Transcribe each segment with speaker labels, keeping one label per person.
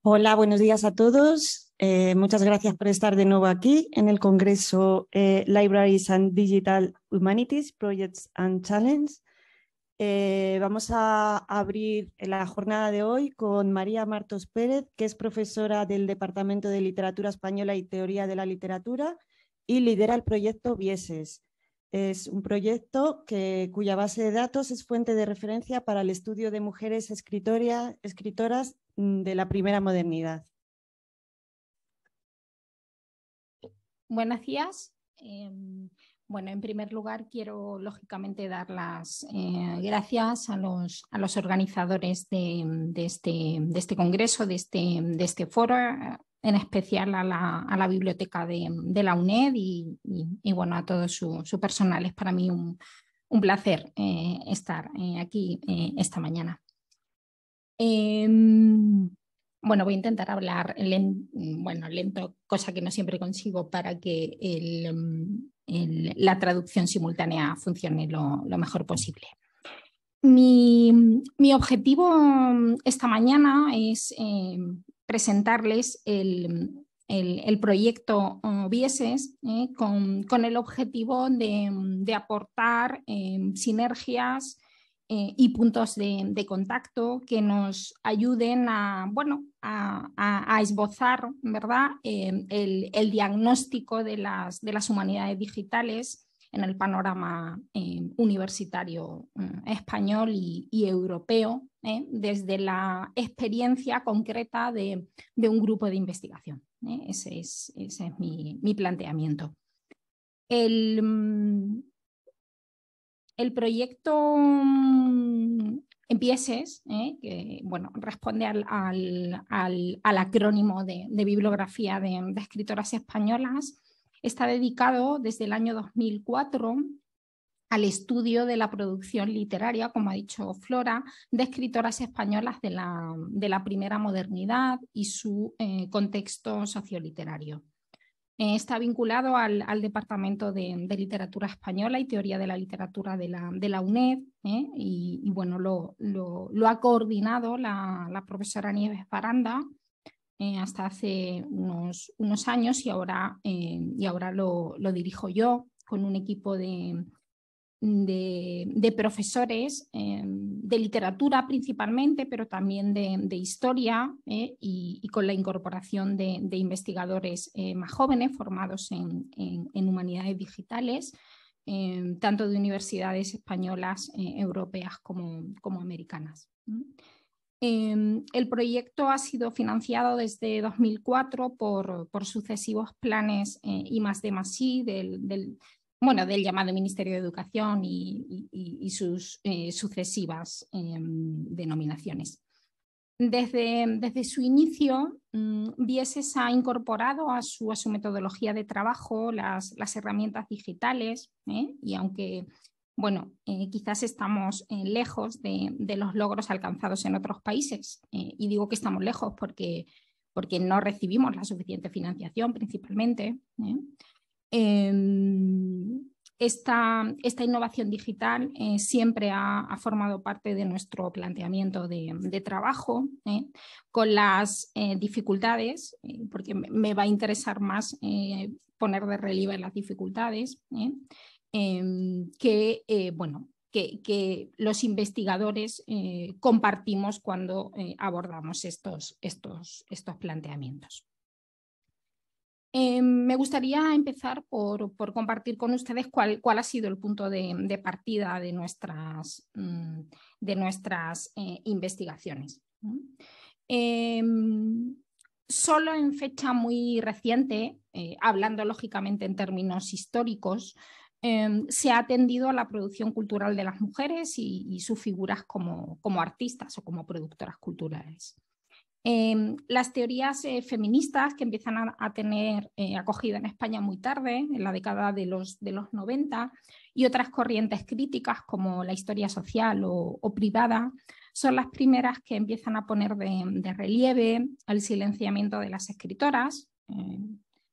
Speaker 1: Hola, buenos días a todos. Muchas gracias por estar de nuevo aquí en el Congreso Libraries and Digital Humanities, Projects and Challenges. Vamos a abrir la jornada de hoy con María Martos Pérez, que es profesora del Departamento de Literatura Española y Teoría de la Literatura y lidera el proyecto Vieses. Es un proyecto cuya base de datos es fuente de referencia para el estudio de mujeres escritoras de la primera modernidad.
Speaker 2: Buenos días. Bueno, en primer lugar quiero lógicamente dar las gracias a los organizadores de este congreso, de este foro, en especial a la biblioteca de la UNED y bueno, a todo su personal. Es para mí un placer estar aquí esta mañana. Bueno, voy a intentar hablar lento, cosa que no siempre consigo para que la traducción simultánea funcione lo mejor posible. Mi objetivo esta mañana es presentarles el proyecto Vieses con el objetivo de aportar sinergias y puntos de contacto que nos ayuden a esbozar, ¿verdad?, el diagnóstico de las humanidades digitales en el panorama universitario español y europeo, desde la experiencia concreta de un grupo de investigación. Ese es mi planteamiento. El proyecto Vieses, que bueno, responde al acrónimo de bibliografía de escritoras españolas, está dedicado desde el año 2004 al estudio de la producción literaria, como ha dicho Flora, de escritoras españolas de la primera modernidad y su contexto socioliterario. Está vinculado al Departamento de Literatura Española y Teoría de la Literatura de la UNED, y bueno, lo ha coordinado la profesora Nieves Baranda hasta hace unos años y ahora lo dirijo yo con un equipo de profesores de literatura principalmente, pero también de historia, y con la incorporación de investigadores más jóvenes formados en humanidades digitales, tanto de universidades españolas, europeas como americanas. El proyecto ha sido financiado desde 2004 por sucesivos planes I+D+I del llamado Ministerio de Educación y sus sucesivas denominaciones. Desde su inicio, Vieses ha incorporado a su metodología de trabajo las herramientas digitales, y aunque bueno, quizás estamos lejos de los logros alcanzados en otros países, y digo que estamos lejos porque no recibimos la suficiente financiación principalmente. Esta innovación digital siempre ha formado parte de nuestro planteamiento de trabajo, con las dificultades, porque me va a interesar más poner de relieve las dificultades que los investigadores compartimos cuando abordamos estos planteamientos. Me gustaría empezar por compartir con ustedes cuál ha sido el punto de partida de nuestras investigaciones. Solo en fecha muy reciente, hablando lógicamente en términos históricos, se ha atendido a la producción cultural de las mujeres y sus figuras como artistas o como productoras culturales. Las teorías feministas, que empiezan a tener acogida en España muy tarde, en la década de los 90, y otras corrientes críticas como la historia social o privada, son las primeras que empiezan a poner de relieve el silenciamiento de las escritoras.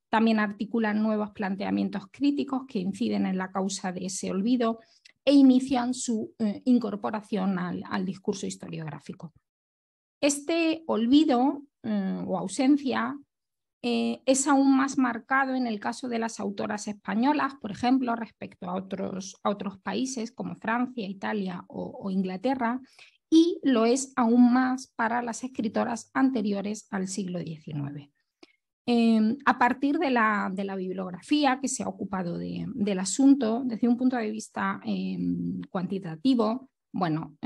Speaker 2: También articulan nuevos planteamientos críticos que inciden en la causa de ese olvido e inician su incorporación al discurso historiográfico. Este olvido o ausencia es aún más marcado en el caso de las autoras españolas, por ejemplo, respecto a otros países como Francia, Italia o Inglaterra, y lo es aún más para las escritoras anteriores al siglo XIX. A partir de la bibliografía que se ha ocupado del asunto, desde un punto de vista cuantitativo, bueno,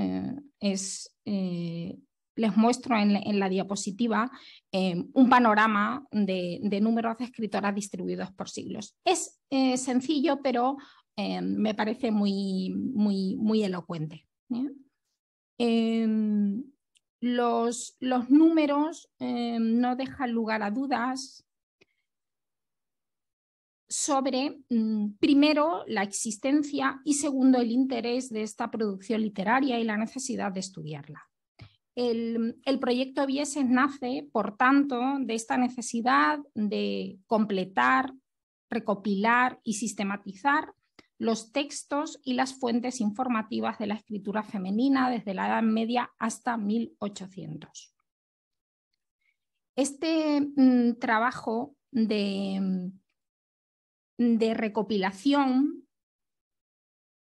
Speaker 2: les muestro en la diapositiva un panorama de números de escritoras distribuidos por siglos. Es sencillo, pero me parece muy elocuente. Los números no dejan lugar a dudas sobre, primero, la existencia y segundo, el interés de esta producción literaria y la necesidad de estudiarla. El proyecto Vieses nace, por tanto, de esta necesidad de completar, recopilar y sistematizar los textos y las fuentes informativas de la escritura femenina desde la Edad Media hasta 1800. Este trabajo de recopilación,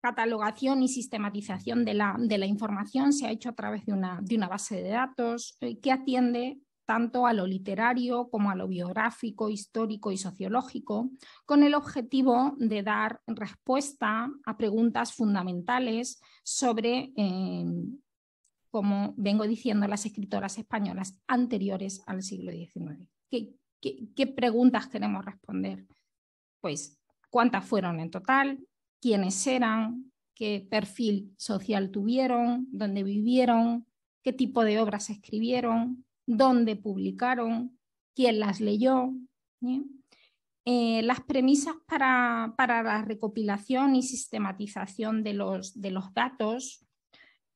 Speaker 2: catalogación y sistematización de la información se ha hecho a través de una base de datos que atiende tanto a lo literario como a lo biográfico, histórico y sociológico, con el objetivo de dar respuesta a preguntas fundamentales sobre, como vengo diciendo, las escritoras españolas anteriores al siglo XIX. ¿Qué preguntas queremos responder? Pues, ¿cuántas fueron en total? ¿Quiénes eran? ¿Qué perfil social tuvieron? ¿Dónde vivieron? ¿Qué tipo de obras escribieron? ¿Dónde publicaron? ¿Quién las leyó? Las premisas para la recopilación y sistematización de los datos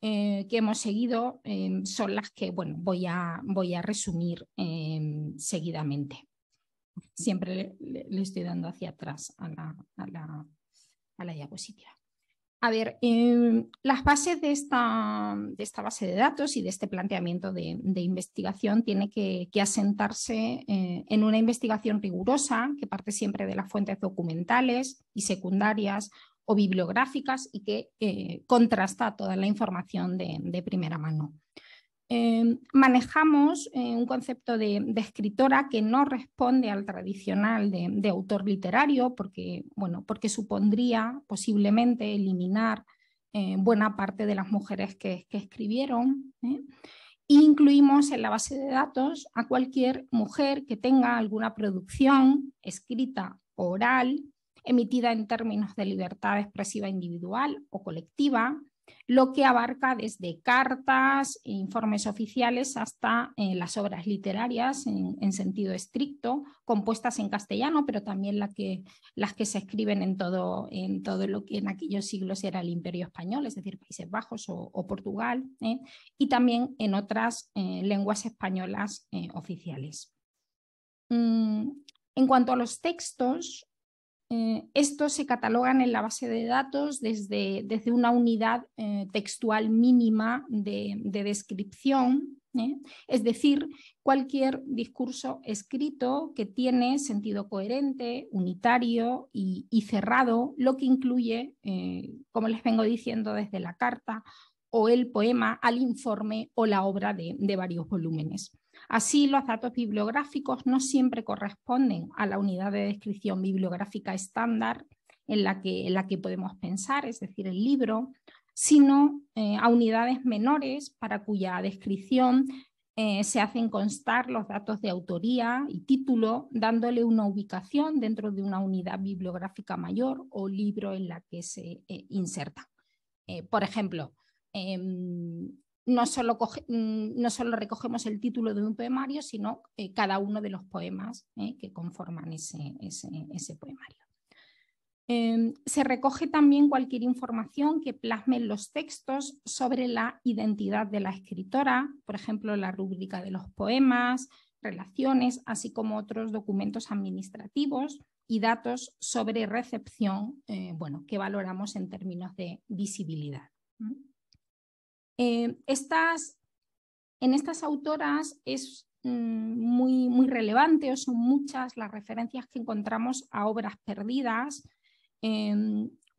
Speaker 2: que hemos seguido son las que voy a resumir seguidamente. Siempre le estoy dando hacia atrás a la diapositiva. A ver, las bases de esta base de datos y de este planteamiento de investigación tiene que asentarse en una investigación rigurosa que parte siempre de las fuentes documentales y secundarias o bibliográficas y que contrasta toda la información de primera mano. Manejamos un concepto de escritora que no responde al tradicional de autor literario porque supondría posiblemente eliminar buena parte de las mujeres que escribieron. Incluimos en la base de datos a cualquier mujer que tenga alguna producción escrita o oral emitida en términos de libertad expresiva individual o colectiva, lo que abarca desde cartas e informes oficiales hasta las obras literarias en sentido estricto, compuestas en castellano, pero también las que se escriben en todo lo que en aquellos siglos era el Imperio Español, es decir, Países Bajos o Portugal, y también en otras lenguas españolas oficiales. En cuanto a los textos, estos se catalogan en la base de datos desde una unidad textual mínima de descripción, es decir, cualquier discurso escrito que tiene sentido coherente, unitario y cerrado, lo que incluye, como les vengo diciendo, desde la carta o el poema al informe o la obra de varios volúmenes. Así, los datos bibliográficos no siempre corresponden a la unidad de descripción bibliográfica estándar en la que podemos pensar, es decir, el libro, sino a unidades menores para cuya descripción se hacen constar los datos de autoría y título, dándole una ubicación dentro de una unidad bibliográfica mayor o libro en la que se inserta. Por ejemplo, no solo recogemos el título de un poemario, sino cada uno de los poemas que conforman ese poemario. Se recoge también cualquier información que plasme en los textos sobre la identidad de la escritora, por ejemplo, la rúbrica de los poemas, relaciones, así como otros documentos administrativos y datos sobre recepción, que valoramos en términos de visibilidad. En estas autoras es muy relevante, o son muchas las referencias que encontramos a obras perdidas,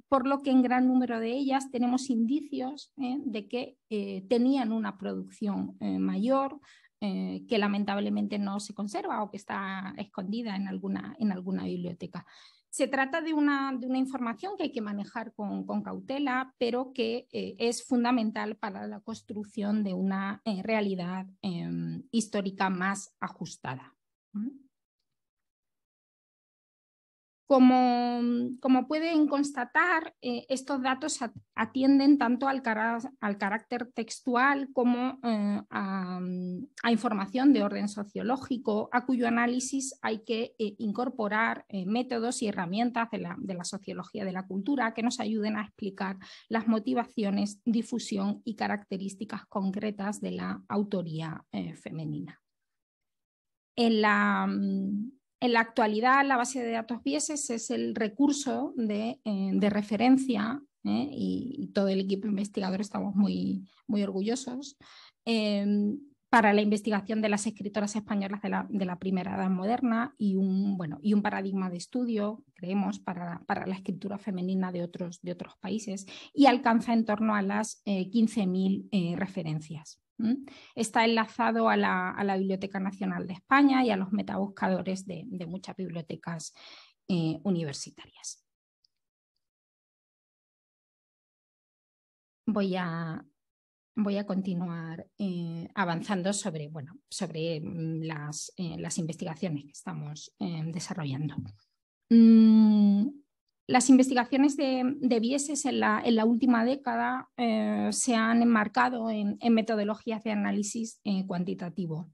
Speaker 2: por lo que en gran número de ellas tenemos indicios de que tenían una producción mayor, que lamentablemente no se conserva o que está escondida en alguna biblioteca. Se trata de una información que hay que manejar con cautela, pero que es fundamental para la construcción de una realidad histórica más ajustada. Como pueden constatar, estos datos atienden tanto al carácter textual como a información de orden sociológico, a cuyo análisis hay que incorporar métodos y herramientas de la sociología de la cultura que nos ayuden a explicar las motivaciones, difusión y características concretas de la autoría femenina. En la actualidad, la base de datos Vieses es el recurso de referencia y todo el equipo investigador estamos muy orgullosos para la investigación de las escritoras españolas de la primera edad moderna y un paradigma de estudio, creemos, para la escritura femenina de otros países, y alcanza en torno a las 15.000 referencias. Está enlazado a la Biblioteca Nacional de España y a los metabuscadores de muchas bibliotecas universitarias. Voy a continuar avanzando sobre las investigaciones que estamos desarrollando. Las investigaciones de Vieses en la última década se han enmarcado en metodologías de análisis cuantitativo.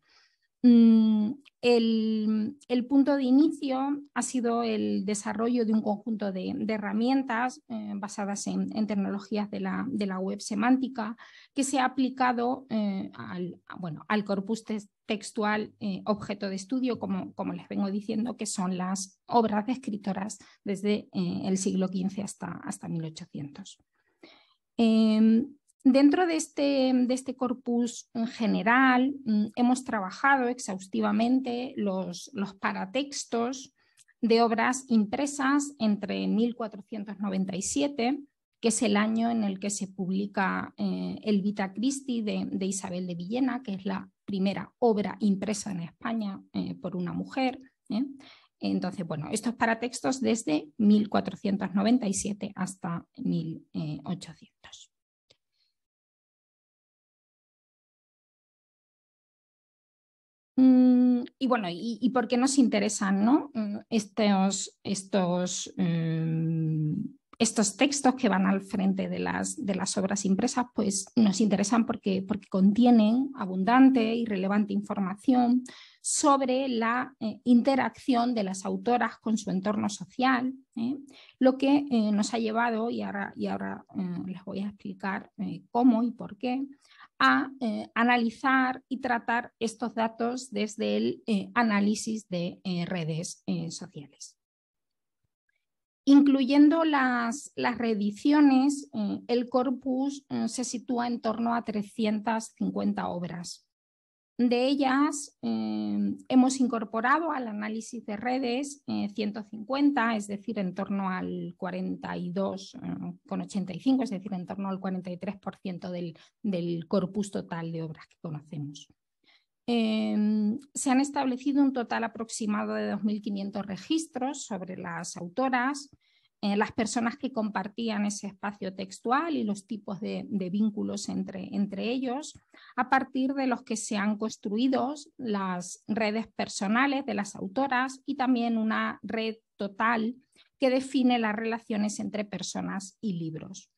Speaker 2: El punto de inicio ha sido el desarrollo de un conjunto de herramientas basadas en tecnologías de la web semántica que se ha aplicado al corpus textual objeto de estudio, como les vengo diciendo, que son las obras de escritoras desde el siglo XV hasta 1800. Dentro de este corpus general hemos trabajado exhaustivamente los paratextos de obras impresas entre 1497, que es el año en el que se publica el Vita Christi de Isabel de Villena, que es la primera obra impresa en España por una mujer. Entonces, estos paratextos desde 1497 hasta 1800. ¿Y por qué nos interesan, ¿no? estos textos que van al frente de las obras impresas? Pues nos interesan porque contienen abundante y relevante información sobre la interacción de las autoras con su entorno social, lo que nos ha llevado, y ahora les voy a explicar cómo y por qué, a analizar y tratar estos datos desde el análisis de redes sociales. Incluyendo las reediciones, el corpus se sitúa en torno a 350 obras. De ellas hemos incorporado al análisis de redes 150, es decir, en torno al 42,85, es decir, en torno al 43% del corpus total de obras que conocemos. Se han establecido un total aproximado de 2.500 registros sobre las autoras, las personas que compartían ese espacio textual y los tipos de vínculos entre ellos, a partir de los que se han construido las redes personales de las autoras y también una red total que define las relaciones entre personas y libros.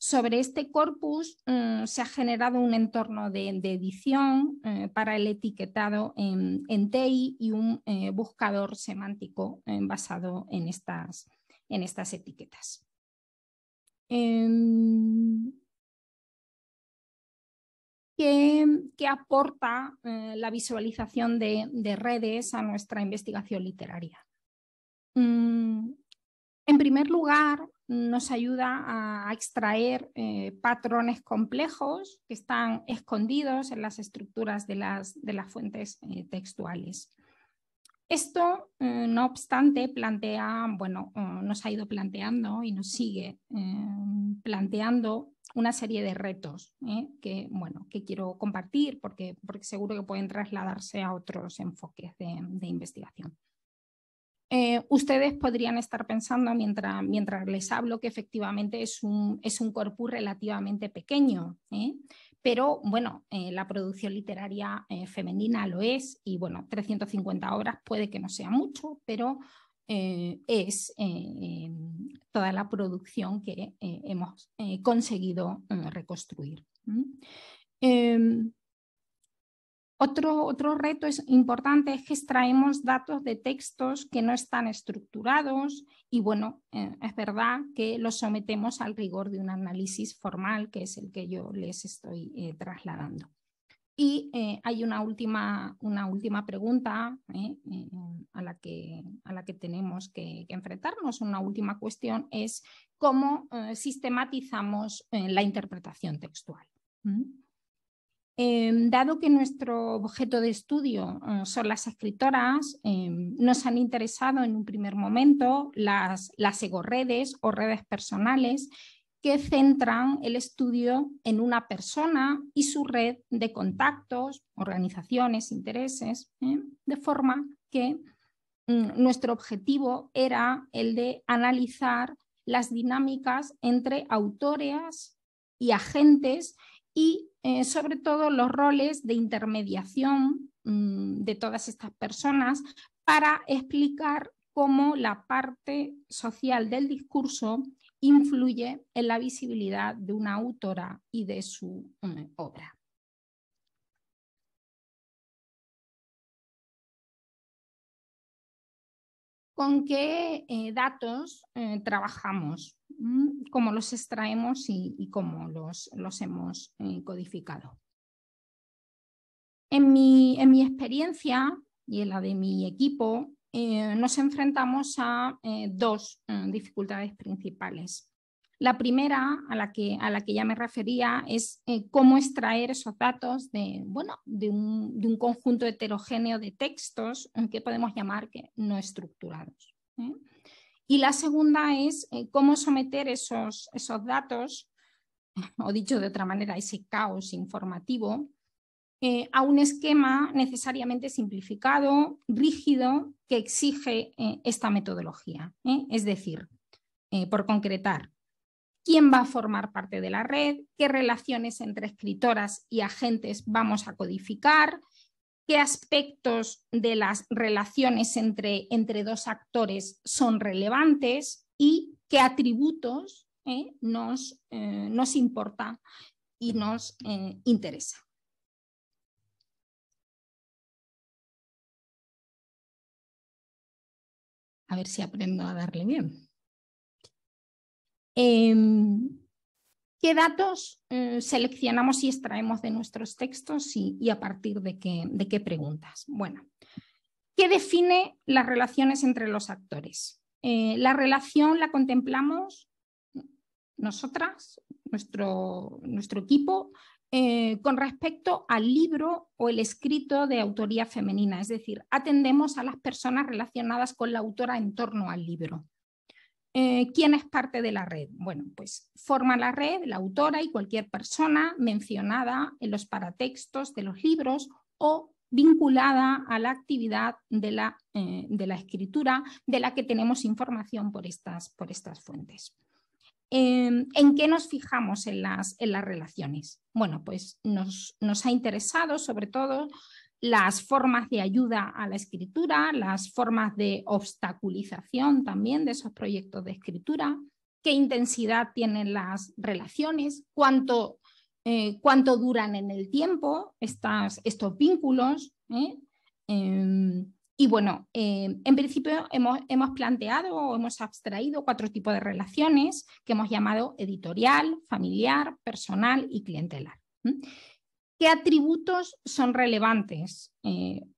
Speaker 2: Sobre este corpus se ha generado un entorno de edición para el etiquetado en TEI y un buscador semántico basado en estas etiquetas. ¿Qué aporta la visualización de redes a nuestra investigación literaria? En primer lugar, nos ayuda a extraer patrones complejos que están escondidos en las estructuras de las fuentes textuales. Esto, no obstante, nos ha ido planteando y nos sigue planteando una serie de retos que quiero compartir porque seguro que pueden trasladarse a otros enfoques de investigación. Ustedes podrían estar pensando mientras les hablo que efectivamente es un corpus relativamente pequeño, pero bueno, la producción literaria femenina lo es y bueno, 350 obras puede que no sea mucho, pero es toda la producción que hemos conseguido reconstruir. Otro reto importante es que extraemos datos de textos que no están estructurados y bueno, es verdad que los sometemos al rigor de un análisis formal, que es el que yo les estoy trasladando. Y hay una última pregunta a la que tenemos que enfrentarnos, una última cuestión es cómo sistematizamos la interpretación textual. Dado que nuestro objeto de estudio son las escritoras, nos han interesado en un primer momento las egoredes o redes personales que centran el estudio en una persona y su red de contactos, organizaciones, intereses, de forma que nuestro objetivo era el de analizar las dinámicas entre autores y agentes y sobre todo los roles de intermediación de todas estas personas para explicar cómo la parte social del discurso influye en la visibilidad de una autora y de su obra. ¿Con qué datos trabajamos? ¿Cómo los extraemos y cómo los hemos codificado? En mi experiencia y en la de mi equipo, nos enfrentamos a dos dificultades principales. La primera, a la que ya me refería, es cómo extraer esos datos de un conjunto heterogéneo de textos que podemos llamar que no estructurados. Y la segunda es cómo someter esos datos, o dicho de otra manera, ese caos informativo, a un esquema necesariamente simplificado, rígido, que exige esta metodología. Es decir, por concretar, ¿quién va a formar parte de la red? ¿Qué relaciones entre escritoras y agentes vamos a codificar? ¿Qué aspectos de las relaciones entre dos actores son relevantes? ¿Y qué atributos nos importa y nos interesa? A ver si aprendo a darle bien. ¿Qué datos seleccionamos y extraemos de nuestros textos y a partir de qué preguntas? Bueno, ¿qué define las relaciones entre los actores? La relación la contemplamos nosotras, nuestro equipo, con respecto al libro o el escrito de autoría femenina, es decir, atendemos a las personas relacionadas con la autora en torno al libro. ¿Quién es parte de la red? Bueno, pues forma la red la autora y cualquier persona mencionada en los paratextos de los libros o vinculada a la actividad de la escritura de la que tenemos información por estas fuentes. ¿En qué nos fijamos en las relaciones? Bueno, pues nos ha interesado sobre todo las formas de ayuda a la escritura, las formas de obstaculización también de esos proyectos de escritura, qué intensidad tienen las relaciones, cuánto duran en el tiempo estos vínculos. Y bueno, en principio hemos planteado o hemos abstraído 4 tipos de relaciones que hemos llamado editorial, familiar, personal y clientelar. ¿Qué atributos son relevantes?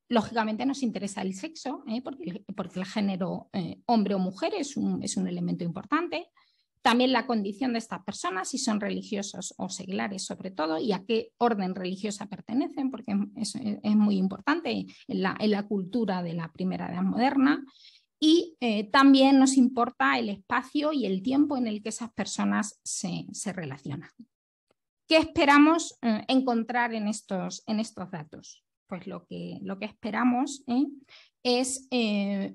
Speaker 2: Lógicamente nos interesa el sexo, porque el género hombre o mujer es un elemento importante. También la condición de estas personas, si son religiosos o seglares sobre todo, y a qué orden religiosa pertenecen, porque es muy importante en la cultura de la primera edad moderna. Y también nos importa el espacio y el tiempo en el que esas personas se relacionan. ¿Qué esperamos encontrar en estos datos? Pues lo que esperamos es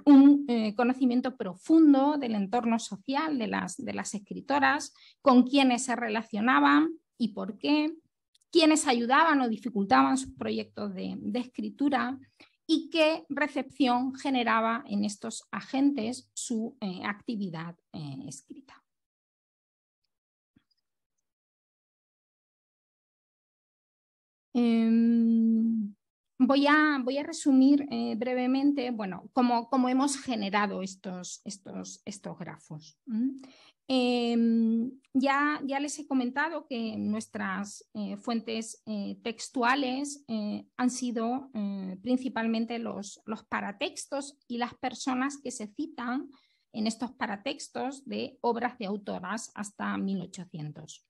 Speaker 2: un conocimiento profundo del entorno social de las escritoras, con quiénes se relacionaban y por qué, quiénes ayudaban o dificultaban sus proyectos de escritura y qué recepción generaba en estos agentes su actividad escrita. Voy a resumir brevemente, bueno, cómo hemos generado estos grafos. Ya les he comentado que nuestras fuentes textuales han sido principalmente los paratextos y las personas que se citan en estos paratextos de obras de autoras hasta 1800.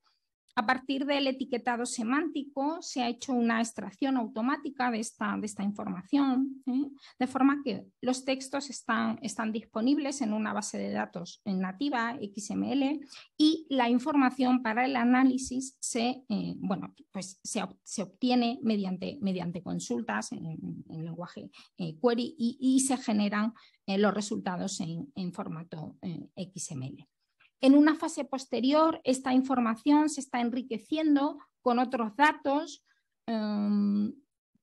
Speaker 2: A partir del etiquetado semántico se ha hecho una extracción automática de esta información, de forma que los textos están disponibles en una base de datos nativa XML y la información para el análisis se obtiene mediante consultas en lenguaje query y se generan los resultados en formato XML. En una fase posterior, esta información se está enriqueciendo con otros datos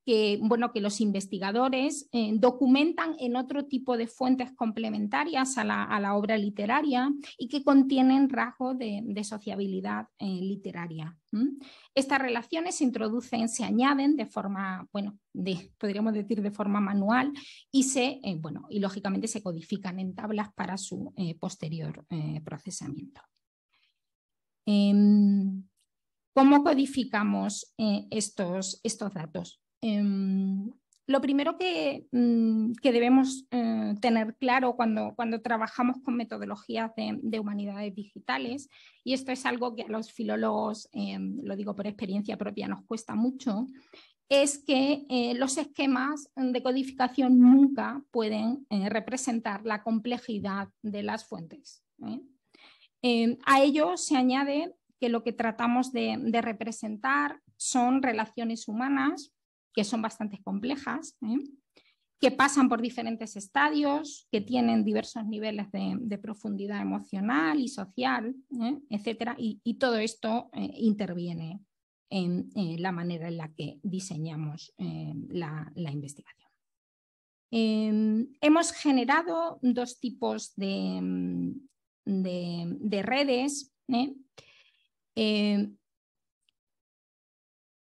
Speaker 2: que los investigadores documentan en otro tipo de fuentes complementarias a la obra literaria y que contienen rasgos de sociabilidad literaria. Estas relaciones se introducen, se añaden de forma, podríamos decir de forma manual y y lógicamente se codifican en tablas para su posterior procesamiento. ¿Cómo codificamos estos datos? Lo primero que debemos tener claro cuando trabajamos con metodologías de humanidades digitales, y esto es algo que a los filólogos, lo digo por experiencia propia, nos cuesta mucho, es que los esquemas de codificación nunca pueden representar la complejidad de las fuentes. A ello se añade que lo que tratamos de representar son relaciones humanas que son bastante complejas, que pasan por diferentes estadios, que tienen diversos niveles de profundidad emocional y social, etcétera, y todo esto interviene en la manera en la que diseñamos la investigación. Hemos generado dos tipos de redes.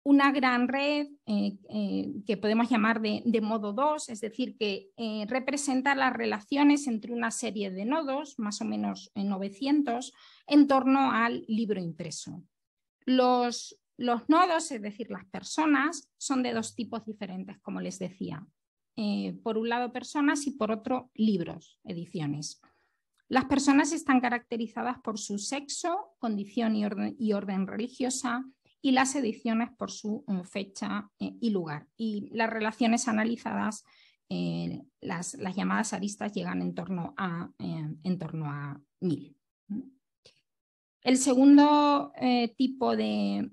Speaker 2: Una gran red que podemos llamar de modo 2, es decir, que representa las relaciones entre una serie de nodos, más o menos 900, en torno al libro impreso. Los nodos, es decir, las personas, son de dos tipos diferentes, como les decía. Por un lado personas y por otro libros, ediciones. Las personas están caracterizadas por su sexo, condición y orden religiosa, y las ediciones por su fecha y lugar. Y las relaciones analizadas, las llamadas aristas, llegan en torno a 1000. El segundo tipo de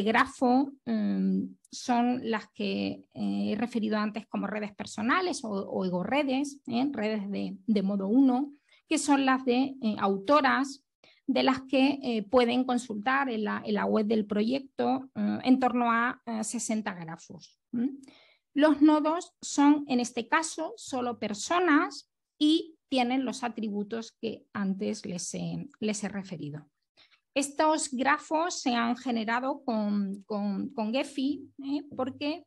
Speaker 2: grafo son las que he referido antes como redes personales o egoredes, redes de modo 1, que son las de autoras, de las que pueden consultar en la web del proyecto en torno a 60 grafos. Los nodos son, en este caso, solo personas y tienen los atributos que antes les he referido. Estos grafos se han generado con Gephi porque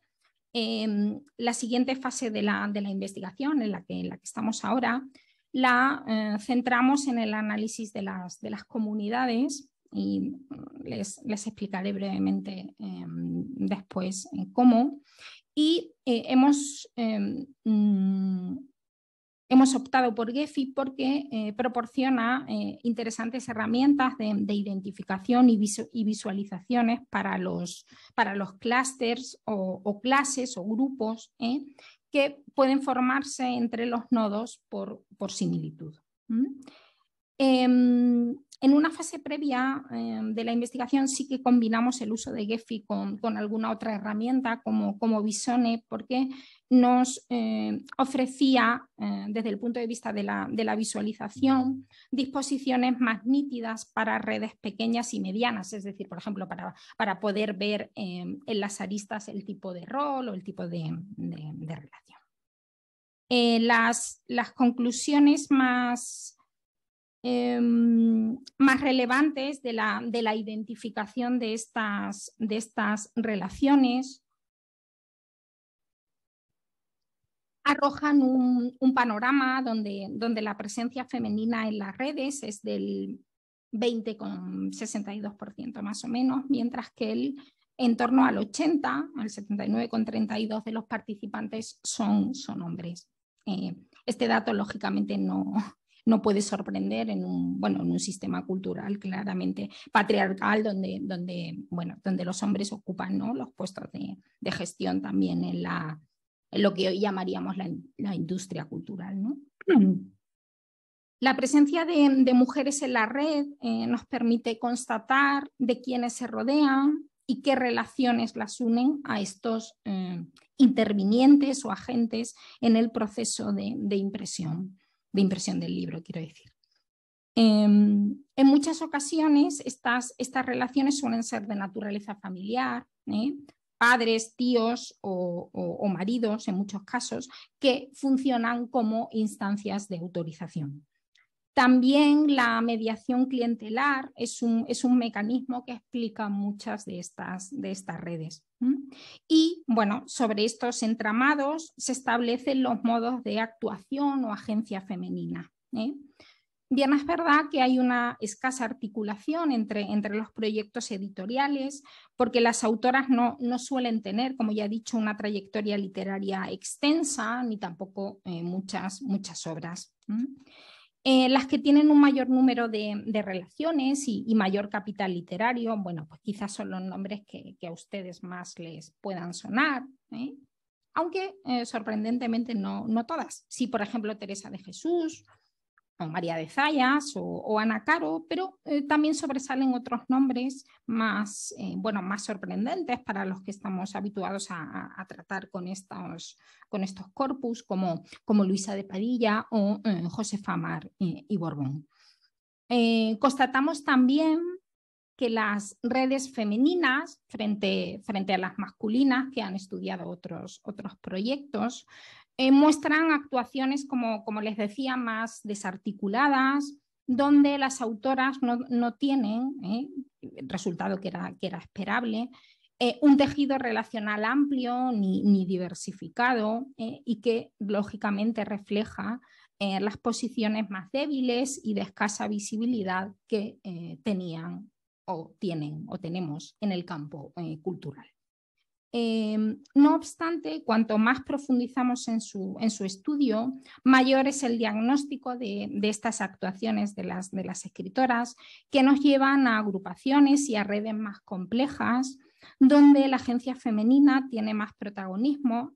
Speaker 2: la siguiente fase de la investigación en la que estamos ahora la centramos en el análisis de las comunidades y les explicaré brevemente después cómo. Y hemos Hemos optado por Gephi porque proporciona interesantes herramientas de identificación y visualizaciones para los clústeres o clases o grupos que pueden formarse entre los nodos por similitud. En una fase previa de la investigación sí que combinamos el uso de Gephi con alguna otra herramienta como Visone, porque nos ofrecía, desde el punto de vista de la visualización, disposiciones más nítidas para redes pequeñas y medianas, es decir, por ejemplo, para poder ver en las aristas el tipo de rol o el tipo de relación. Las conclusiones más relevantes de la identificación de estas relaciones arrojan un panorama donde la presencia femenina en las redes es del 20,62% más o menos, mientras que en torno al 80, al 79,32% de los participantes son hombres. Este dato lógicamente no puede sorprender en un sistema cultural claramente patriarcal donde los hombres ocupan, ¿no?, los puestos de gestión también en lo que hoy llamaríamos la industria cultural, ¿no? La presencia de mujeres en la red nos permite constatar de quiénes se rodean y qué relaciones las unen a estos intervinientes o agentes en el proceso de impresión del libro, quiero decir. En muchas ocasiones estas relaciones suelen ser de naturaleza familiar, padres, tíos o maridos, en muchos casos, que funcionan como instancias de autorización. También la mediación clientelar es un mecanismo que explica muchas de estas redes. Y bueno, sobre estos entramados se establecen los modos de actuación o agencia femenina. Bien, es verdad que hay una escasa articulación entre los proyectos editoriales, porque las autoras no suelen tener, como ya he dicho, una trayectoria literaria extensa, ni tampoco muchas obras. Las que tienen un mayor número de relaciones y mayor capital literario, bueno, pues quizás son los nombres que a ustedes más les puedan sonar, aunque sorprendentemente no todas. Sí, por ejemplo, Teresa de Jesús, o María de Zayas o Ana Caro, pero también sobresalen otros nombres más sorprendentes para los que estamos habituados a tratar con estos corpus, como Luisa de Padilla o Josefa Mar y Borbón. Constatamos también que las redes femeninas frente a las masculinas que han estudiado otros proyectos muestran actuaciones, como les decía, más desarticuladas, donde las autoras no tienen, resultado que era esperable, un tejido relacional amplio ni diversificado y que lógicamente refleja las posiciones más débiles y de escasa visibilidad que tenían o tenemos en el campo cultural. No obstante, cuanto más profundizamos en su estudio, mayor es el diagnóstico de estas actuaciones de las escritoras, que nos llevan a agrupaciones y a redes más complejas, donde la agencia femenina tiene más protagonismo,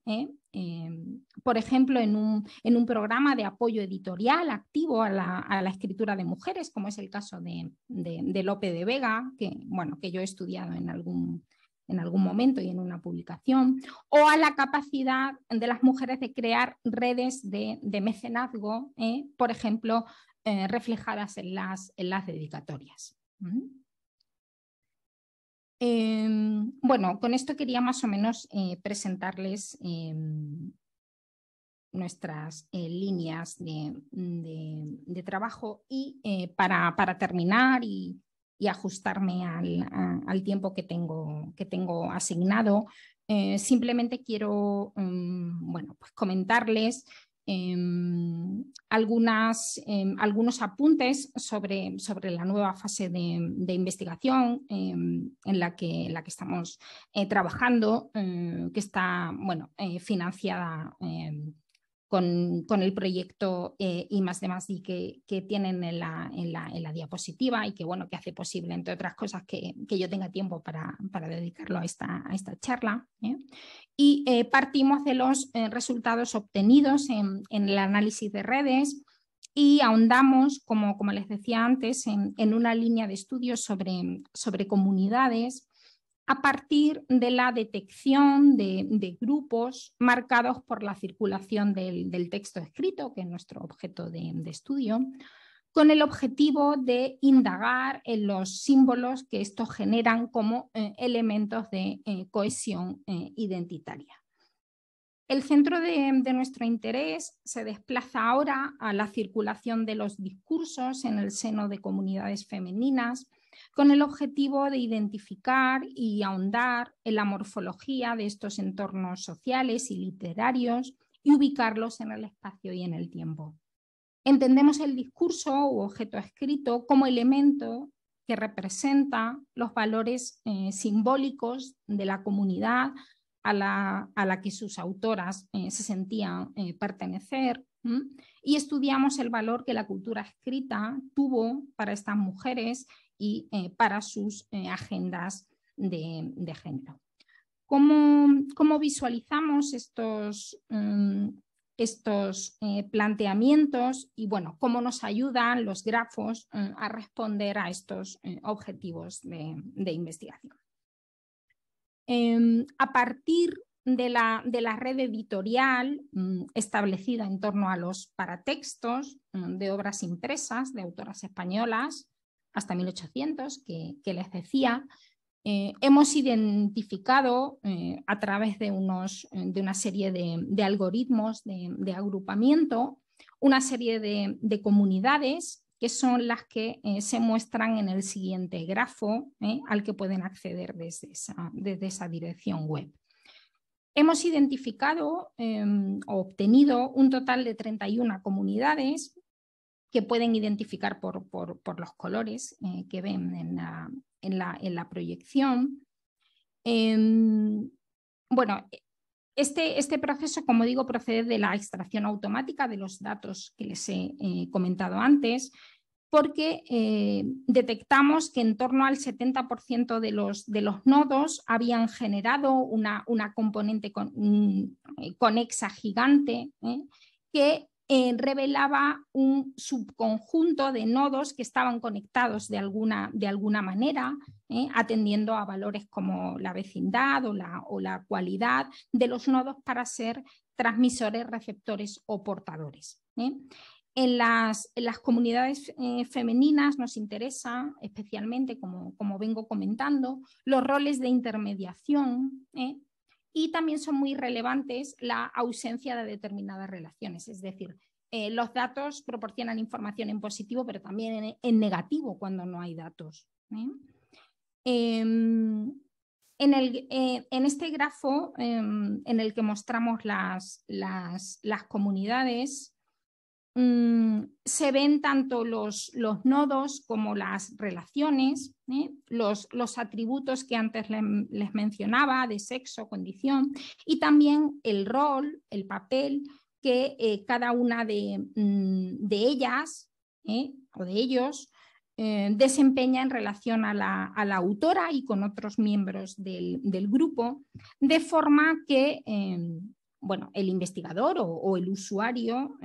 Speaker 2: por ejemplo, en un programa de apoyo editorial activo a la escritura de mujeres, como es el caso de Lope de Vega, que yo he estudiado en algún momento y en una publicación, o a la capacidad de las mujeres de crear redes de mecenazgo, por ejemplo, reflejadas en las dedicatorias. Bueno, con esto quería más o menos presentarles nuestras líneas de trabajo y para terminar y ajustarme al tiempo que tengo asignado, simplemente quiero pues comentarles algunos apuntes sobre la nueva fase de investigación en la que estamos trabajando, que está financiada el proyecto I+D+I que tienen en la diapositiva y que, bueno, que hace posible, entre otras cosas, que yo tenga tiempo para dedicarlo a esta charla. Y partimos de los resultados obtenidos en el análisis de redes y ahondamos, como les decía antes, en una línea de estudios sobre comunidades a partir de la detección de grupos marcados por la circulación del texto escrito, que es nuestro objeto de estudio, con el objetivo de indagar en los símbolos que estos generan como elementos de cohesión identitaria. El centro de nuestro interés se desplaza ahora a la circulación de los discursos en el seno de comunidades femeninas, con el objetivo de identificar y ahondar en la morfología de estos entornos sociales y literarios y ubicarlos en el espacio y en el tiempo. Entendemos el discurso u objeto escrito como elemento que representa los valores simbólicos de la comunidad a la que sus autoras se sentían pertenecer, y estudiamos el valor que la cultura escrita tuvo para estas mujeres y para sus agendas de género. ¿Cómo visualizamos estos planteamientos y, bueno, cómo nos ayudan los grafos a responder a estos objetivos de investigación? A partir de la red editorial establecida en torno a los paratextos de obras impresas de autoras españolas hasta 1800, que les decía, hemos identificado a través de una serie de algoritmos de agrupamiento una serie de comunidades que son las que se muestran en el siguiente grafo, al que pueden acceder desde esa dirección web. Hemos identificado o obtenido un total de 31 comunidades que pueden identificar por los colores que ven en la proyección. Bueno, este proceso, como digo, procede de la extracción automática de los datos que les he comentado antes, porque detectamos que en torno al 70% de los nodos habían generado una componente conexa gigante que revelaba un subconjunto de nodos que estaban conectados de alguna manera, atendiendo a valores como la vecindad o la cualidad de los nodos para ser transmisores, receptores o portadores. En las comunidades femeninas nos interesa especialmente, como vengo comentando, los roles de intermediación, y también son muy relevantes la ausencia de determinadas relaciones, es decir, los datos proporcionan información en positivo, pero también en negativo cuando no hay datos. En este grafo en el que mostramos las comunidades, se ven tanto los nodos como las relaciones, los atributos que antes les mencionaba de sexo, condición, y también el rol, el papel que cada una de ellas o de ellos desempeña en relación a la autora y con otros miembros del grupo, de forma que bueno, el investigador o el usuario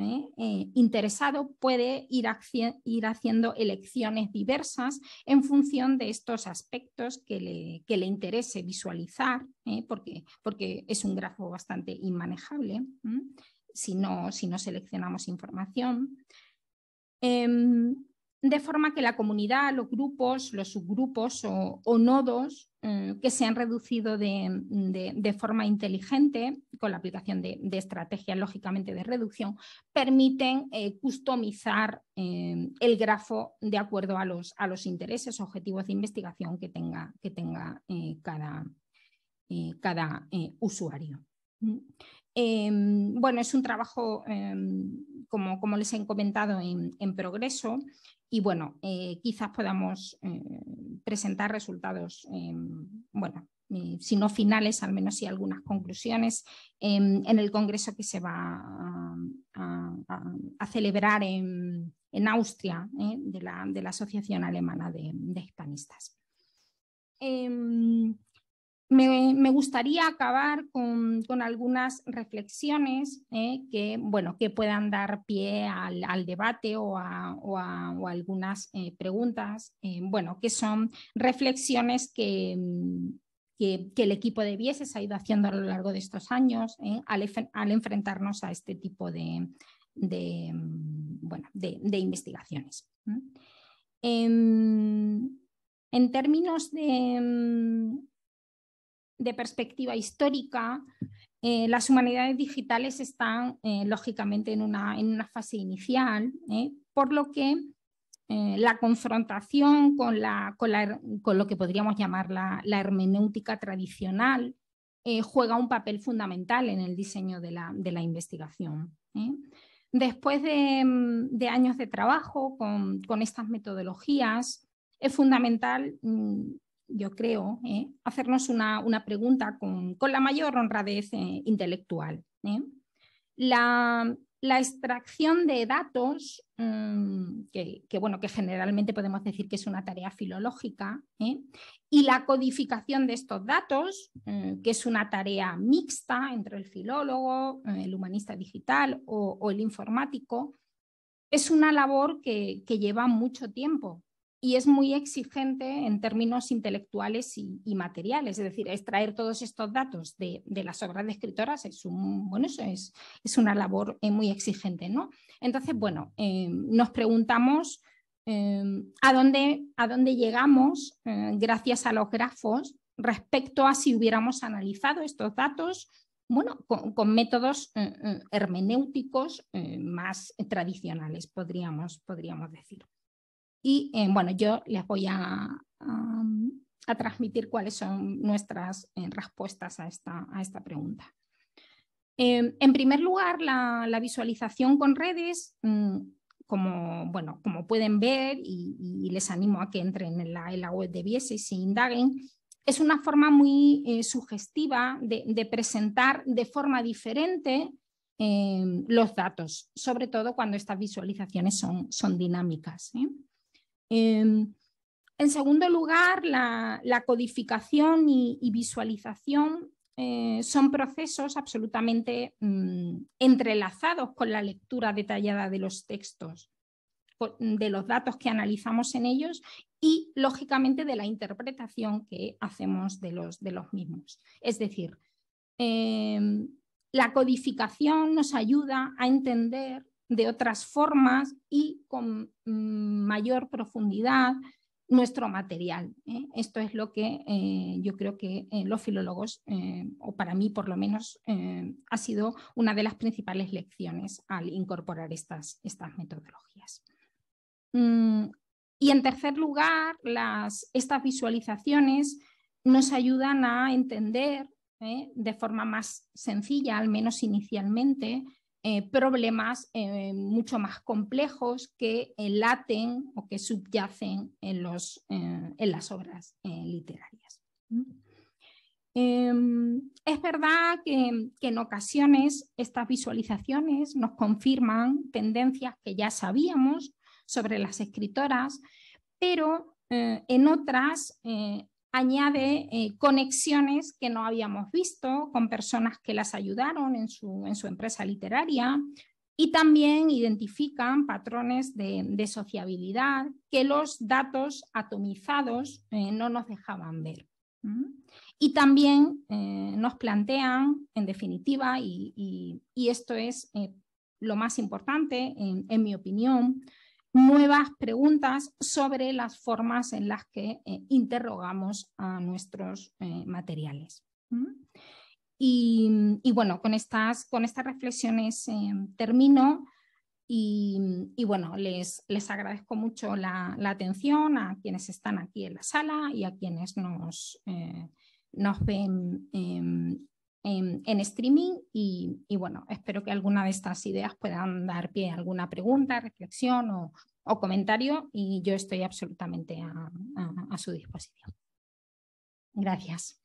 Speaker 2: interesado puede ir haciendo elecciones diversas en función de estos aspectos que le interese visualizar, porque es un grafo bastante inmanejable si no seleccionamos información. De forma que la comunidad, los grupos, los subgrupos o nodos que se han reducido de forma inteligente con la aplicación de estrategias lógicamente de reducción, permiten customizar el grafo de acuerdo a los intereses, objetivos de investigación que tenga cada usuario. Bueno, es un trabajo, como les he comentado, en progreso, y bueno, quizás podamos presentar resultados, bueno, si no finales, al menos sí algunas conclusiones en el congreso que se va a celebrar en Austria, de la Asociación Alemana de Hispanistas. Me gustaría acabar con algunas reflexiones que puedan dar pie al debate o a algunas preguntas, que son reflexiones que el equipo de Bieses ha ido haciendo a lo largo de estos años al enfrentarnos a este tipo de investigaciones. En términos de perspectiva histórica, las humanidades digitales están lógicamente en una fase inicial, por lo que la confrontación con lo que podríamos llamar la hermenéutica tradicional juega un papel fundamental en el diseño de la investigación. Después de años de trabajo con estas metodologías, es fundamental, yo creo, hacernos una pregunta con la mayor honradez intelectual. La extracción de datos, que generalmente podemos decir que es una tarea filológica, y la codificación de estos datos, que es una tarea mixta entre el filólogo, el humanista digital o el informático, es una labor que lleva mucho tiempo y es muy exigente en términos intelectuales y materiales. Es decir, extraer todos estos datos de las obras de escritoras es una labor muy exigente, ¿no? Entonces, nos preguntamos ¿a dónde llegamos gracias a los grafos respecto a si hubiéramos analizado estos datos con métodos hermenéuticos más tradicionales, podríamos decir. Y yo les voy a transmitir cuáles son nuestras respuestas a esta pregunta. En primer lugar, la visualización con redes, como pueden ver, y les animo a que entren en la web de Bieses y indaguen, es una forma muy sugestiva de presentar de forma diferente los datos, sobre todo cuando estas visualizaciones son dinámicas. En segundo lugar, la codificación y visualización son procesos absolutamente entrelazados con la lectura detallada de los textos, de los datos que analizamos en ellos y, lógicamente, de la interpretación que hacemos de los mismos. Es decir, la codificación nos ayuda a entender de otras formas y con mayor profundidad nuestro material. Esto es lo que yo creo que los filólogos, o para mí por lo menos, ha sido una de las principales lecciones al incorporar estas metodologías. Y en tercer lugar, estas visualizaciones nos ayudan a entender de forma más sencilla, al menos inicialmente, problemas mucho más complejos que laten o que subyacen en las obras literarias. Es verdad que en ocasiones estas visualizaciones nos confirman tendencias que ya sabíamos sobre las escritoras, pero en otras añade conexiones que no habíamos visto con personas que las ayudaron en su empresa literaria, y también identifican patrones de sociabilidad que los datos atomizados no nos dejaban ver. Y también nos plantean, en definitiva, y esto es lo más importante en mi opinión, nuevas preguntas sobre las formas en las que interrogamos a nuestros materiales. Y con estas reflexiones termino y les agradezco mucho la atención a quienes están aquí en la sala y a quienes nos ven en streaming y espero que alguna de estas ideas puedan dar pie a alguna pregunta, reflexión o comentario, y yo estoy absolutamente a su disposición. Gracias.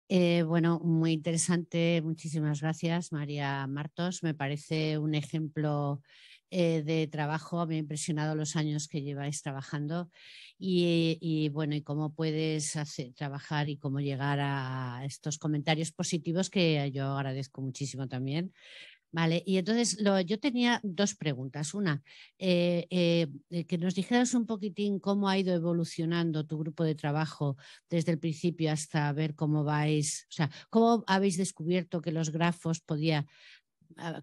Speaker 3: Bueno, muy interesante. Muchísimas gracias, María Martos. Me parece un ejemplo de trabajo. Me ha impresionado los años que lleváis trabajando y bueno, y cómo puedes trabajar y cómo llegar a estos comentarios positivos que yo agradezco muchísimo también. Vale, y entonces yo tenía dos preguntas. Una, que nos dijeras un poquitín cómo ha ido evolucionando tu grupo de trabajo desde el principio hasta ver cómo vais, o sea, cómo habéis descubierto que los grafos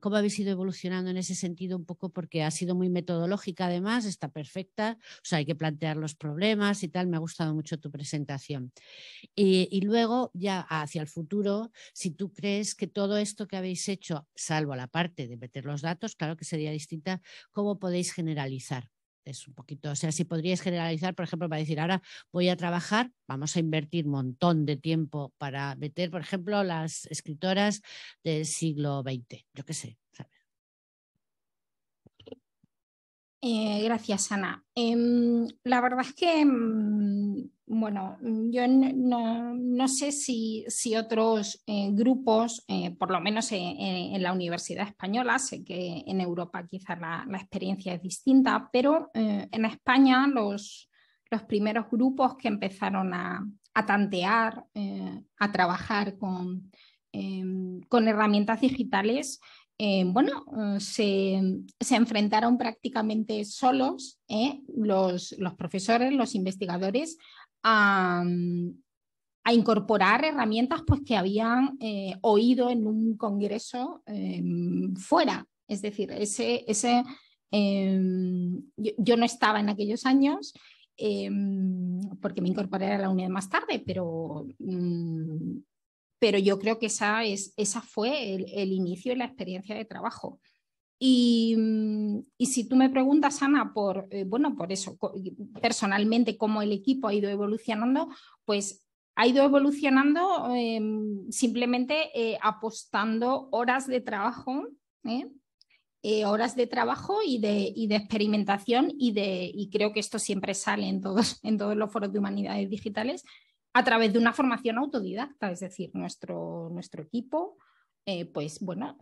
Speaker 3: cómo habéis ido evolucionando en ese sentido un poco, porque ha sido muy metodológica además, está perfecta, o sea, hay que plantear los problemas y tal. Me ha gustado mucho tu presentación. Y luego, ya hacia el futuro, si tú crees que todo esto que habéis hecho, salvo la parte de meter los datos, claro que sería distinta, ¿cómo podéis generalizar? Es un poquito, o sea, si podríais generalizar, por ejemplo, para decir, ahora voy a trabajar, vamos a invertir un montón de tiempo para meter, por ejemplo, las escritoras del siglo XX, yo qué sé, ¿sabes?
Speaker 2: Gracias, Ana. La verdad es que, bueno, yo no sé si otros grupos, por lo menos en la Universidad Española, sé que en Europa quizás la experiencia es distinta, pero en España los primeros grupos que empezaron a tantear, a trabajar con herramientas digitales, bueno, se enfrentaron prácticamente solos los profesores, los investigadores, a incorporar herramientas pues, que habían oído en un congreso fuera. Es decir, yo no estaba en aquellos años porque me incorporé a la UNED más tarde, pero yo creo que esa fue el inicio de la experiencia de trabajo. Y si tú me preguntas, Ana, bueno, por eso, personalmente, cómo el equipo ha ido evolucionando, pues ha ido evolucionando simplemente apostando horas de trabajo, horas de trabajo y de experimentación, y creo que esto siempre sale en todos los foros de humanidades digitales, a través de una formación autodidacta. Es decir, nuestro equipo pues bueno,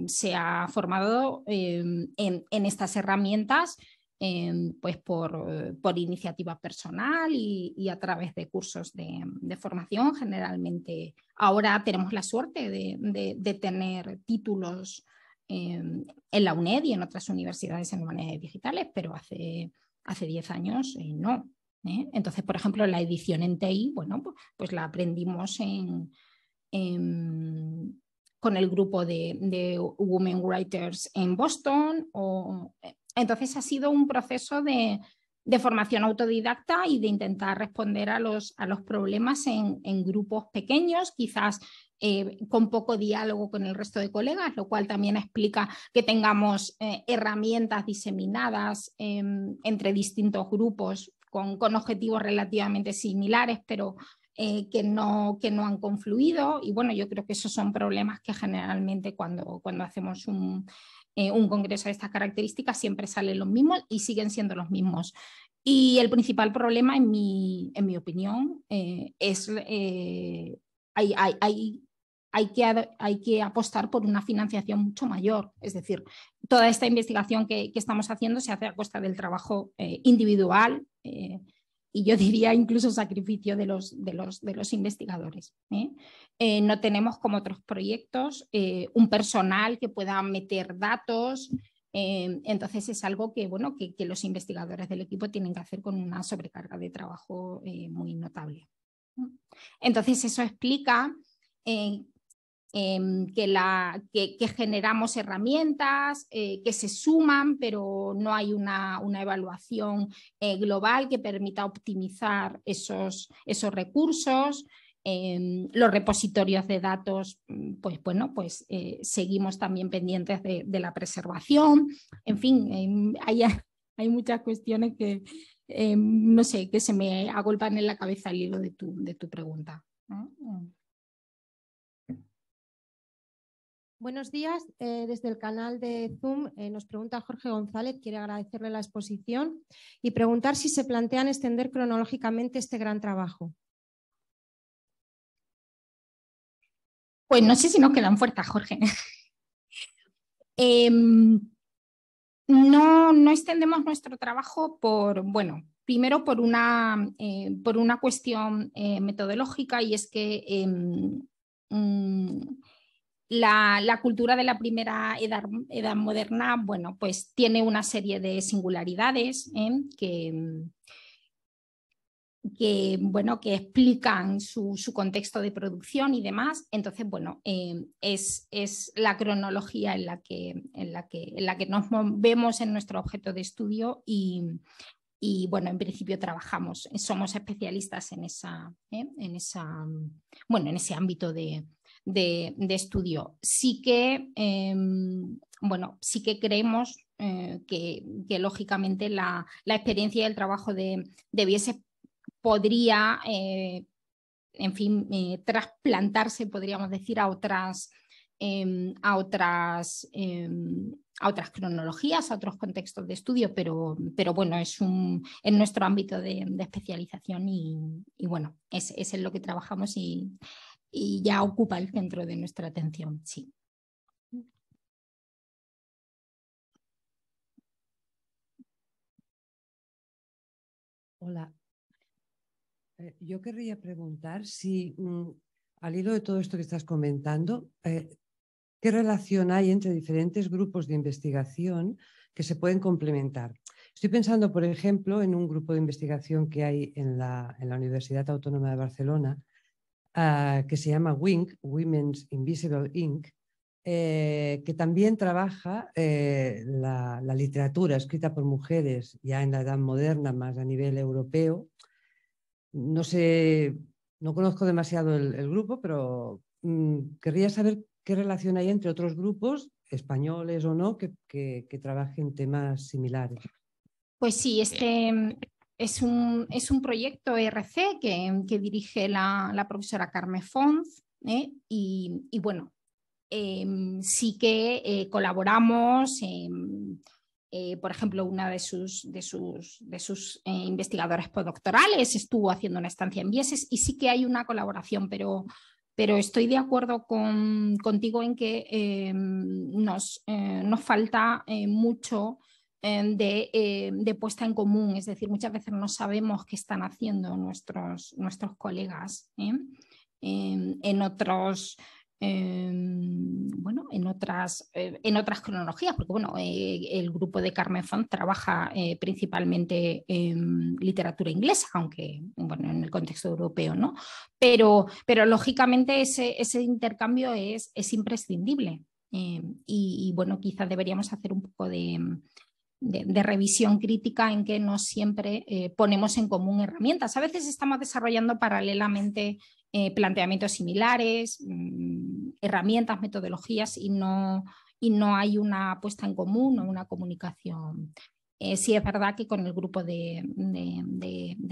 Speaker 2: se ha formado en estas herramientas pues por iniciativa personal y a través de cursos de formación. Generalmente ahora tenemos la suerte de tener títulos en la UNED y en otras universidades en humanidades digitales, pero hace 10 años no. Entonces, por ejemplo, la edición en TI, bueno, pues la aprendimos con el grupo de Women Writers en Boston. Entonces ha sido un proceso de formación autodidacta y de intentar responder a los problemas en grupos pequeños, quizás con poco diálogo con el resto de colegas, lo cual también explica que tengamos herramientas diseminadas entre distintos grupos con objetivos relativamente similares, pero que no han confluido. Y bueno, yo creo que esos son problemas que generalmente cuando hacemos un congreso de estas características siempre salen los mismos y siguen siendo los mismos. Y el principal problema, en mi opinión, es hay que apostar por una financiación mucho mayor. Es decir, toda esta investigación que estamos haciendo se hace a costa del trabajo individual, y yo diría incluso sacrificio de los investigadores. No tenemos, como otros proyectos, un personal que pueda meter datos. Entonces es algo que, bueno, que los investigadores del equipo tienen que hacer con una sobrecarga de trabajo muy notable. Entonces eso explica que generamos herramientas que se suman, pero no hay una evaluación global que permita optimizar esos recursos. Los repositorios de datos, pues bueno, pues seguimos también pendientes de la preservación. En fin, hay muchas cuestiones que no sé, que se me agolpan en la cabeza al hilo de tu pregunta.
Speaker 4: Buenos días. Desde el canal de Zoom nos pregunta Jorge González, quiere agradecerle la exposición y preguntar si se plantean extender cronológicamente este gran trabajo.
Speaker 2: Pues no sé si nos quedan fuerzas, Jorge. No extendemos nuestro trabajo primero por una cuestión metodológica, y es que la cultura de la primera edad moderna, bueno, pues tiene una serie de singularidades que explican su contexto de producción y demás. Entonces, bueno, es la cronología en la que nos movemos en nuestro objeto de estudio y bueno, en principio somos especialistas en ese ámbito de estudio. Sí que creemos que lógicamente la experiencia y el trabajo de Bieses podría, trasplantarse, podríamos decir, a otras cronologías, a otros contextos de estudio, pero bueno, es en nuestro ámbito de especialización y bueno, es en lo que trabajamos y ya ocupa el centro de nuestra atención, sí.
Speaker 5: Hola. Yo querría preguntar si, al hilo de todo esto que estás comentando, ¿qué relación hay entre diferentes grupos de investigación que se pueden complementar? Estoy pensando, por ejemplo, en un grupo de investigación que hay en la Universidad Autónoma de Barcelona, que se llama WINC, Women's Invisible Inc., que también trabaja la literatura escrita por mujeres ya en la edad moderna, más a nivel europeo. No sé, no conozco demasiado el grupo, pero querría saber qué relación hay entre otros grupos, españoles o no, que trabajen temas similares.
Speaker 2: Pues sí, este es un proyecto ERC que dirige la profesora Carme Fons, y bueno, sí que colaboramos. Por ejemplo, una de sus investigadores postdoctorales estuvo haciendo una estancia en Bieses y sí que hay una colaboración, pero estoy de acuerdo contigo en que nos falta mucho de puesta en común. Es decir, muchas veces no sabemos qué están haciendo nuestros colegas en otros en otras cronologías, porque bueno, el grupo de Carmen Font trabaja principalmente en literatura inglesa, aunque bueno, en el contexto europeo, ¿no? Pero lógicamente ese intercambio es imprescindible, y bueno, quizás deberíamos hacer un poco de revisión crítica en que no siempre ponemos en común herramientas. A veces estamos desarrollando paralelamente planteamientos similares, herramientas, metodologías, y no hay una puesta en común o una comunicación. Sí es verdad que con el grupo de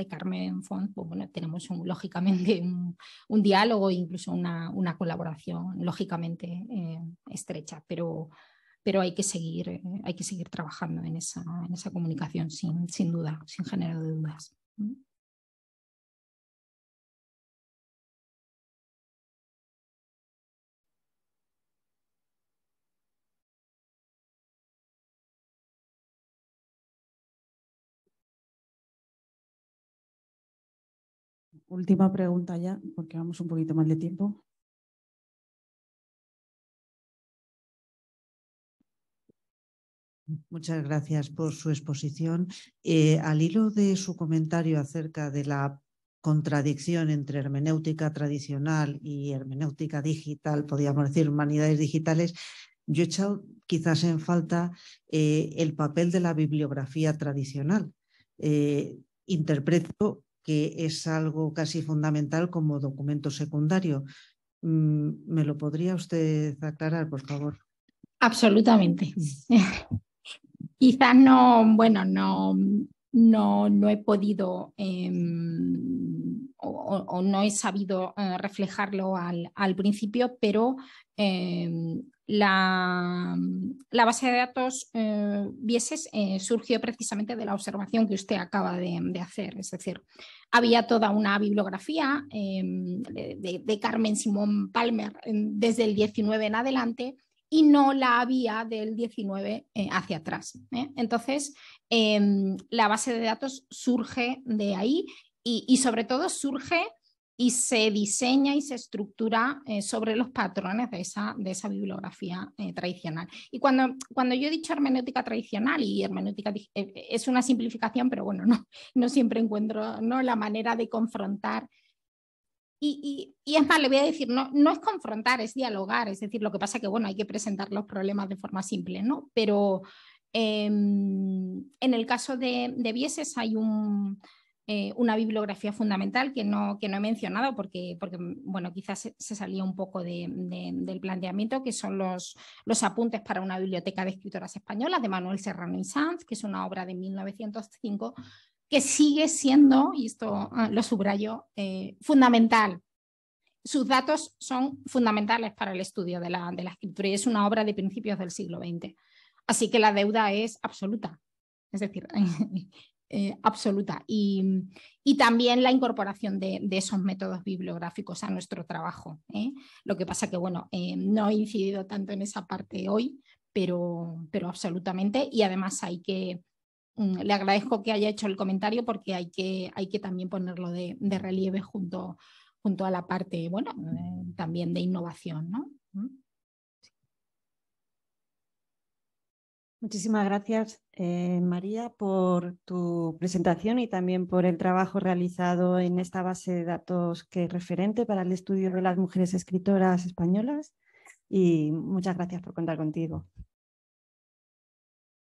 Speaker 2: Carmen Font, pues bueno, tenemos lógicamente un diálogo e incluso una colaboración lógicamente estrecha, pero hay que seguir trabajando en esa comunicación sin duda, sin género de dudas.
Speaker 1: Última pregunta ya, porque vamos un poquito más de tiempo.
Speaker 6: Muchas gracias por su exposición. Al hilo de su comentario acerca de la contradicción entre hermenéutica tradicional y hermenéutica digital, podríamos decir humanidades digitales, yo he echado quizás en falta el papel de la bibliografía tradicional. Interpreto que es algo casi fundamental como documento secundario. ¿Me lo podría usted aclarar, por favor?
Speaker 2: Absolutamente. Quizás no he podido o no he sabido reflejarlo al principio, pero la la base de datos Vieses surgió precisamente de la observación que usted acaba de hacer. Es decir, había toda una bibliografía de Carmen Simón Palmer desde el 19 en adelante y no la había del 19 hacia atrás. Entonces, la base de datos surge de ahí y sobre todo surge y se diseña y se estructura sobre los patrones de esa bibliografía tradicional. Y cuando yo he dicho hermenéutica tradicional y hermenéutica es una simplificación, pero bueno, no siempre encuentro, ¿no?, la manera de confrontar. Y es más, le voy a decir, no es confrontar, es dialogar. Es decir, lo que pasa es que bueno, hay que presentar los problemas de forma simple, ¿no? Pero en el caso de Vieses hay una bibliografía fundamental que no he mencionado porque bueno, quizás se salía un poco del planteamiento, que son los apuntes para una biblioteca de escritoras españolas de Manuel Serrano y Sanz, que es una obra de 1905 que sigue siendo, y esto lo subrayo, fundamental. Sus datos son fundamentales para el estudio de la escritura y es una obra de principios del siglo XX. Así que la deuda es absoluta, es decir, absoluta. Y también la incorporación de esos métodos bibliográficos a nuestro trabajo. Lo que pasa que, bueno, no he incidido tanto en esa parte hoy, pero absolutamente. Y además le agradezco que haya hecho el comentario porque hay que también ponerlo de relieve junto a la parte, bueno, también de innovación, ¿no?
Speaker 1: Muchísimas gracias, María, por tu presentación y también por el trabajo realizado en esta base de datos que es referente para el estudio de las mujeres escritoras españolas. Y muchas gracias por contar contigo.